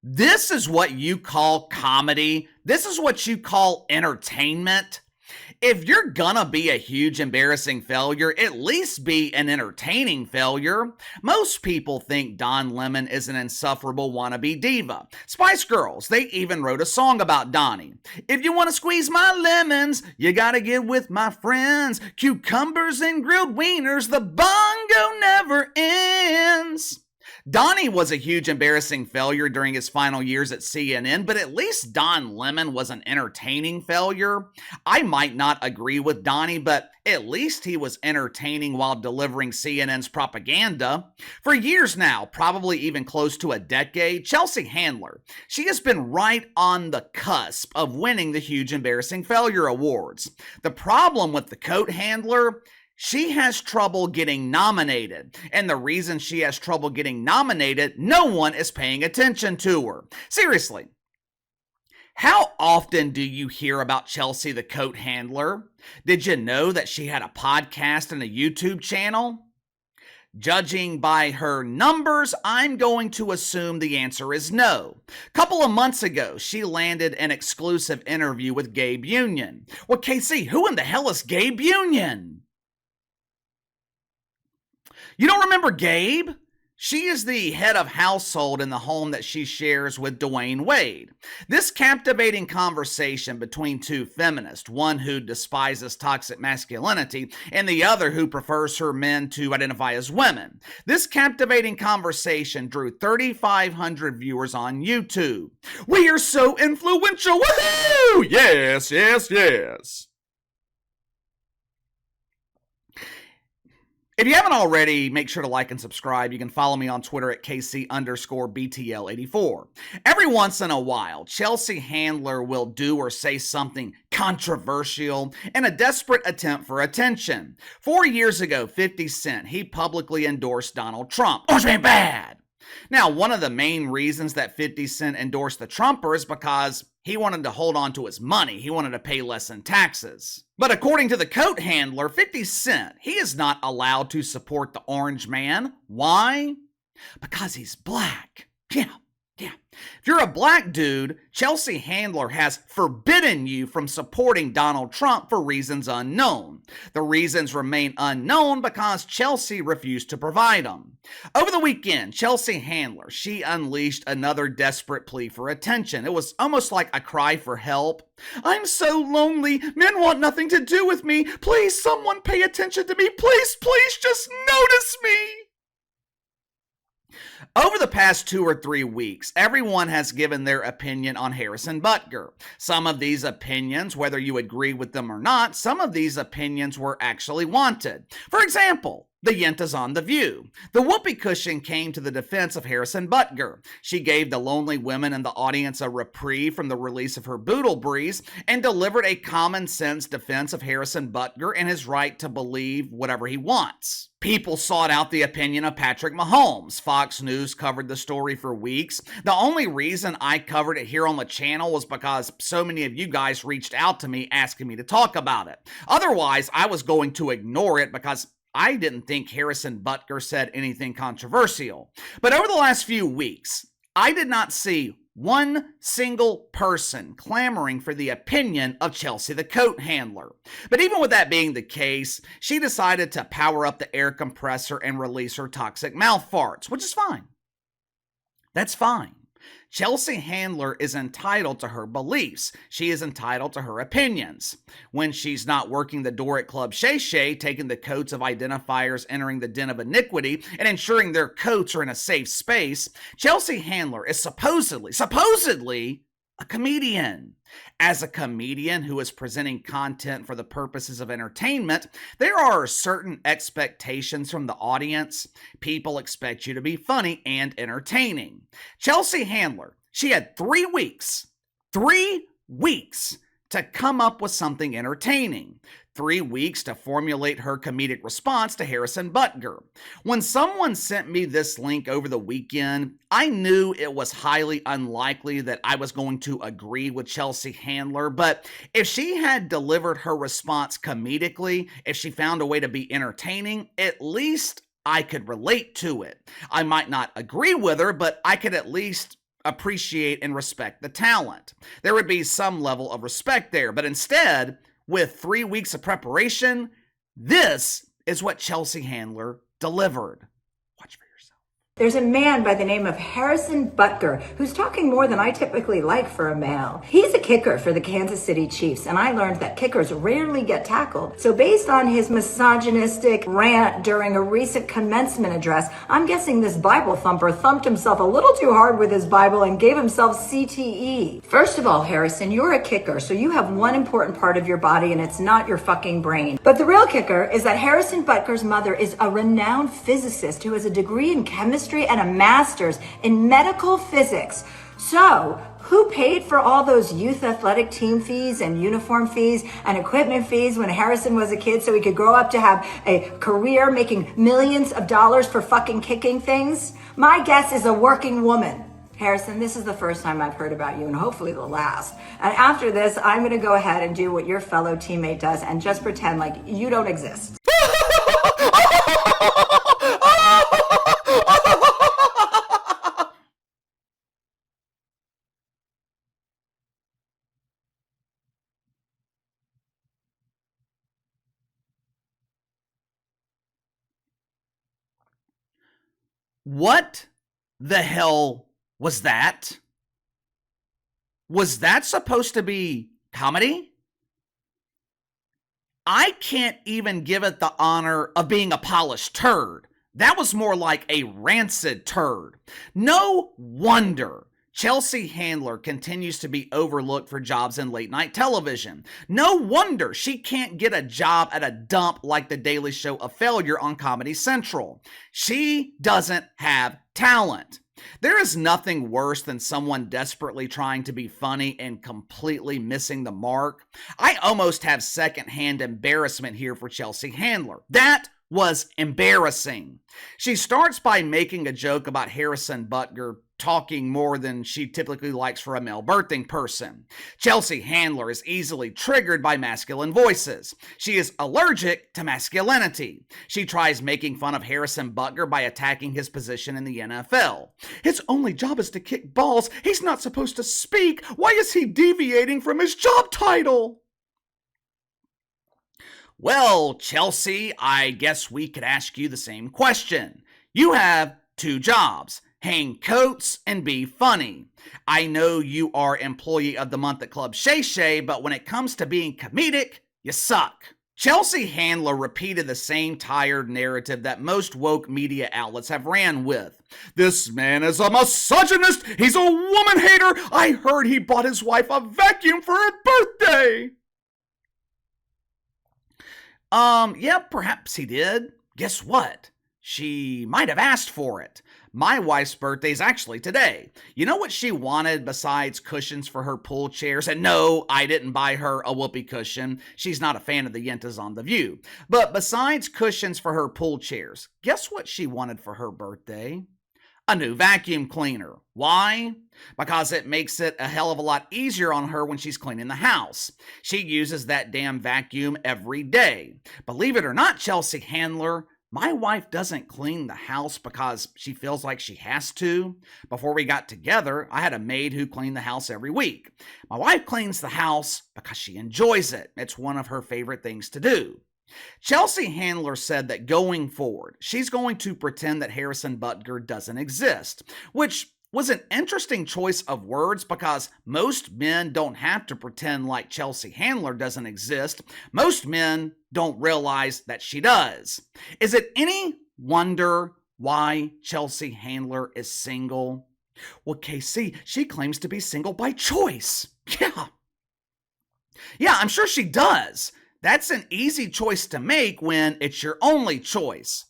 This is what you call comedy. This is what you call entertainment. If you're gonna be a huge embarrassing failure, at least be an entertaining failure. Most people think Don Lemon is an insufferable wannabe diva. Spice Girls, they even wrote a song about Donnie. If you want to squeeze my lemons, you gotta get with my friends. Cucumbers and grilled wieners, the bongo never ends. Donnie was a huge embarrassing failure during his final years at CNN, but at least Don Lemon was an entertaining failure. I might not agree with Donnie, but at least he was entertaining while delivering CNN's propaganda. For years now, probably even close to a decade, Chelsea Handler, she has been right on the cusp of winning the huge embarrassing failure awards. The problem with the coat handler, she has trouble getting nominated. And the reason she has trouble getting nominated, no one is paying attention to her. Seriously, how often do you hear about Chelsea the coat handler? Did you know that she had a podcast and a YouTube channel? Judging by her numbers, I'm going to assume the answer is no. A couple of months ago, she landed an exclusive interview with Gabe Union. Well, KC, who in the hell is Gabe Union? You don't remember Gabe? She is the head of household in the home that she shares with Dwayne Wade. This captivating conversation between two feminists, one who despises toxic masculinity and the other who prefers her men to identify as women. This captivating conversation drew 3,500 viewers on YouTube. We are so influential! Woohoo! Yes, yes, yes. If you haven't already, make sure to like and subscribe. You can follow me on Twitter at KC_BTL84. Every once in a while, Chelsea Handler will do or say something controversial in a desperate attempt for attention. 4 years ago, 50 Cent, he publicly endorsed Donald Trump. Orange Man bad! Now, one of the main reasons that 50 Cent endorsed the Trumper is because he wanted to hold on to his money. He wanted to pay less in taxes. But according to the coat handler, 50 Cent, he is not allowed to support the Orange Man. Why? Because he's black. Yeah. If you're a black dude, Chelsea Handler has forbidden you from supporting Donald Trump for reasons unknown. The reasons remain unknown because Chelsea refused to provide them. Over the weekend, Chelsea Handler, she unleashed another desperate plea for attention. It was almost like a cry for help. I'm so lonely. Men want nothing to do with me. Please, someone pay attention to me. Please, just notice me. Over the past 2 or 3 weeks, everyone has given their opinion on Harrison Butker. Some of these opinions, whether you agree with them or not, some of these opinions were actually wanted. For example, the Yentas on The View. The whoopee cushion came to the defense of Harrison Butker. She gave the lonely women in the audience a reprieve from the release of her boodle breeze and delivered a common sense defense of Harrison Butker and his right to believe whatever he wants. People sought out the opinion of Patrick Mahomes. Fox News covered the story for weeks. The only reason I covered it here on the channel was because so many of you guys reached out to me asking me to talk about it. Otherwise, I was going to ignore it because I didn't think Harrison Butker said anything controversial. But over the last few weeks, I did not see one single person clamoring for the opinion of Chelsea the coat handler. But even with that being the case, she decided to power up the air compressor and release her toxic mouth farts, which is fine. That's fine. Chelsea Handler is entitled to her beliefs. She is entitled to her opinions. When she's not working the door at Club Shay Shay, taking the coats of identifiers entering the den of iniquity and ensuring their coats are in a safe space, Chelsea Handler is supposedly a comedian. As a comedian who is presenting content for the purposes of entertainment, there are certain expectations from the audience. People expect you to be funny and entertaining. Chelsea Handler, she had 3 weeks to come up with something entertaining. 3 weeks to formulate her comedic response to Harrison Butker. When someone sent me this link over the weekend, I knew it was highly unlikely that I was going to agree with Chelsea Handler, but if she had delivered her response comedically, if she found a way to be entertaining, at least I could relate to it. I might not agree with her, but I could at least appreciate and respect the talent. There would be some level of respect there, but instead, with 3 weeks of preparation, this is what Chelsea Handler delivered. Watch for yourself. There's a man by the name of Harrison Butker who's talking more than I typically like for a male. He's a kicker for the Kansas City Chiefs, and I learned that kickers rarely get tackled. So based on his misogynistic rant during a recent commencement address, I'm guessing this Bible thumper thumped himself a little too hard with his Bible and gave himself CTE. First of all, Harrison, you're a kicker, so you have one important part of your body, and it's not your fucking brain. But the real kicker is that Harrison Butker's mother is a renowned physicist who has a degree in chemistry and a master's in medical physics. So, who paid for all those youth athletic team fees and uniform fees and equipment fees when Harrison was a kid so he could grow up to have a career making millions of dollars for fucking kicking things? My guess is a working woman. Harrison, this is the first time I've heard about you, and hopefully the last. And after this, I'm going to go ahead and do what your fellow teammate does and just pretend like you don't exist. What the hell was that? Was that supposed to be comedy? I can't even give it the honor of being a polished turd. That was more like a rancid turd. No wonder Chelsea Handler continues to be overlooked for jobs in late night television. No wonder she can't get a job at a dump like The Daily Show a failure on Comedy Central. She doesn't have talent. There is nothing worse than someone desperately trying to be funny and completely missing the mark. I almost have secondhand embarrassment here for Chelsea Handler. That was embarrassing. She starts by making a joke about Harrison Butker talking more than she typically likes for a male birthing person. Chelsea Handler is easily triggered by masculine voices. She is allergic to masculinity. She tries making fun of Harrison Butker by attacking his position in the NFL. His only job is to kick balls. He's not supposed to speak. Why is he deviating from his job title? Well, Chelsea, I guess we could ask you the same question. You have 2 jobs. Hang coats and be funny. I know you are Employee of the Month at Club Shay Shay, but when it comes to being comedic, you suck. Chelsea Handler repeated the same tired narrative that most woke media outlets have ran with. This man is a misogynist. He's a woman hater. I heard he bought his wife a vacuum for her birthday. Yeah, perhaps he did. Guess what? She might have asked for it. My wife's birthday's actually today. You know what she wanted besides cushions for her pool chairs? And no, I didn't buy her a whoopee cushion. She's not a fan of the Yentas on The View. But besides cushions for her pool chairs, guess what she wanted for her birthday? A new vacuum cleaner. Why? Because it makes it a hell of a lot easier on her when she's cleaning the house. She uses that damn vacuum every day. Believe it or not, Chelsea Handler, my wife doesn't clean the house because she feels like she has to. Before we got together, I had a maid who cleaned the house every week. My wife cleans the house because she enjoys it. It's one of her favorite things to do. Chelsea Handler said that going forward, she's going to pretend that Harrison Butker doesn't exist, which was an interesting choice of words because most men don't have to pretend like Chelsea Handler doesn't exist. Most men don't realize that she does. Is it any wonder why Chelsea Handler is single? Well, KC, she claims to be single by choice. Yeah, I'm sure she does. That's an easy choice to make when it's your only choice.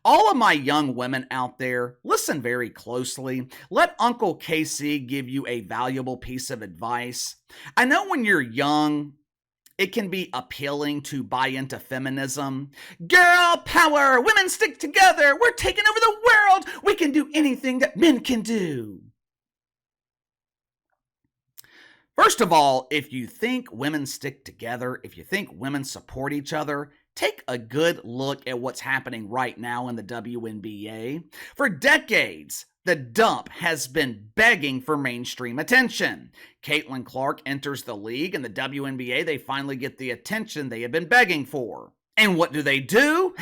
All of my young women out there, listen very closely. Let Uncle KC give you a valuable piece of advice. I know when you're young, it can be appealing to buy into feminism. Girl power, women stick together, we're taking over the world, we can do anything that men can do. First of all, if you think women stick together, if you think women support each other, take a good look at what's happening right now in the WNBA. For decades, The dump has been begging for mainstream attention. Caitlin Clark enters the league, and the WNBA, they finally get the attention they have been begging for. And what do?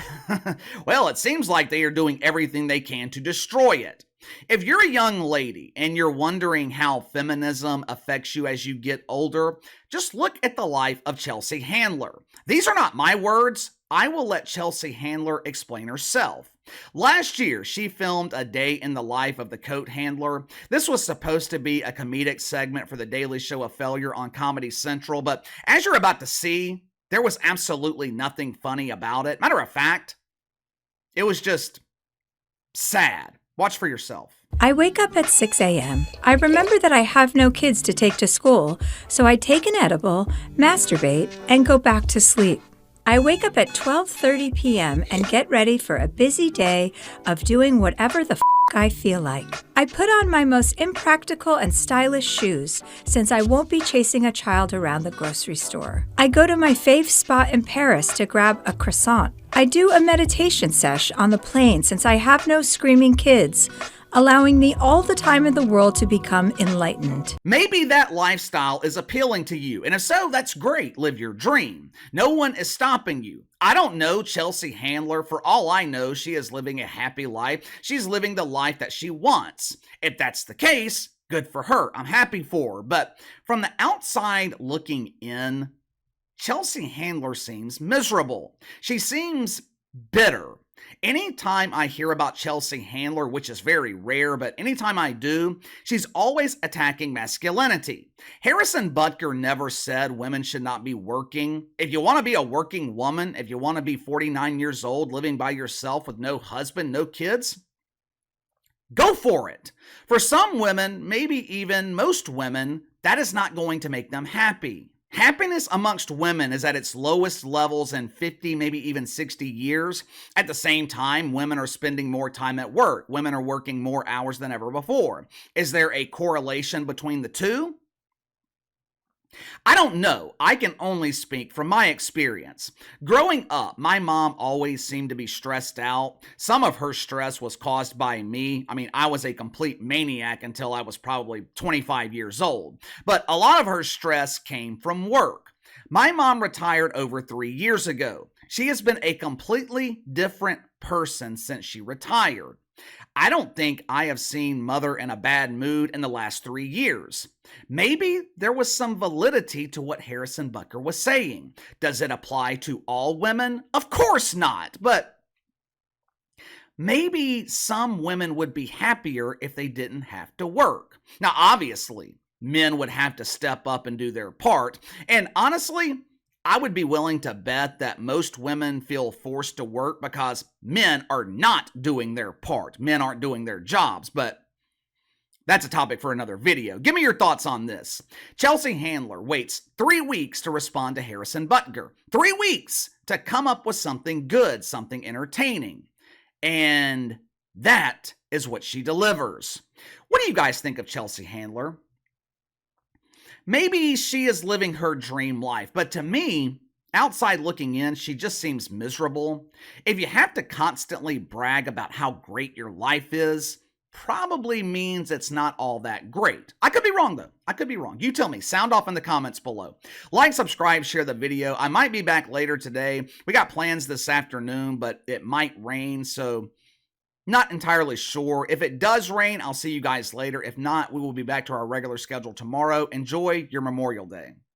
Well, it seems like they are doing everything they can to destroy it. If you're a young lady and you're wondering how feminism affects you as you get older, just look at the life of Chelsea Handler. These are not my words. I will let Chelsea Handler explain herself. Last year, she filmed a day in the life of the coat handler. This was supposed to be a comedic segment for the Daily Show of Failure on Comedy Central, but as you're about to see, there was absolutely nothing funny about it. Matter of fact, it was just sad. Watch for yourself. I wake up at 6 a.m. I remember that I have no kids to take to school, so I take an edible, masturbate, and go back to sleep. I wake up at 12:30 p.m. and get ready for a busy day of doing whatever the I feel like. I put on my most impractical and stylish shoes since I won't be chasing a child around the grocery store. I go to my fave spot in Paris to grab a croissant. I do a meditation sesh on the plane since I have no screaming kids, allowing me all the time in the world to become enlightened. Maybe that lifestyle is appealing to you, and if so, that's great. Live your dream. No one is stopping you. I don't know Chelsea Handler. For all I know, she is living a happy life. She's living the life that she wants. If that's the case, good for her. I'm happy for her. But from the outside looking in, Chelsea Handler seems miserable. She seems bitter. Anytime I hear about Chelsea Handler, which is very rare, but anytime I do, she's always attacking masculinity. Harrison Butker never said women should not be working. If you want to be a working woman, if you want to be 49 years old, living by yourself with no husband, no kids, go for it. For some women, maybe even most women, that is not going to make them happy. Happiness amongst women is at its lowest levels in 50, maybe even 60 years. At the same time, women are spending more time at work. Women are working more hours than ever before. Is there a correlation between the two? I don't know. I can only speak from my experience. Growing up, my mom always seemed to be stressed out. Some of her stress was caused by me. I was a complete maniac until I was probably 25 years old. But a lot of her stress came from work. My mom retired over 3 years ago. She has been a completely different person since she retired. I don't think I have seen Mother in a bad mood in the last 3 years. Maybe there was some validity to what Harrison Butker was saying. Does it apply to all women? Of course not, but maybe some women would be happier if they didn't have to work. Now, obviously, men would have to step up and do their part, and honestly, I would be willing to bet that most women feel forced to work because men are not doing their part. Men aren't doing their jobs, but that's a topic for another video. Give me your thoughts on this. Chelsea Handler waits 3 weeks to respond to Harrison Butker. 3 weeks to come up with something good, something entertaining. And that is what she delivers. What do you guys think of Chelsea Handler? Maybe she is living her dream life, but to me, outside looking in, she just seems miserable. If you have to constantly brag about how great your life is, probably means it's not all that great. I could be wrong though. I could be wrong. You tell me. Sound off in the comments below. Like, subscribe, share the video. I might be back later today. We got plans this afternoon, but it might rain, so not entirely sure. If it does rain, I'll see you guys later. If not, we will be back to our regular schedule tomorrow. Enjoy your Memorial Day.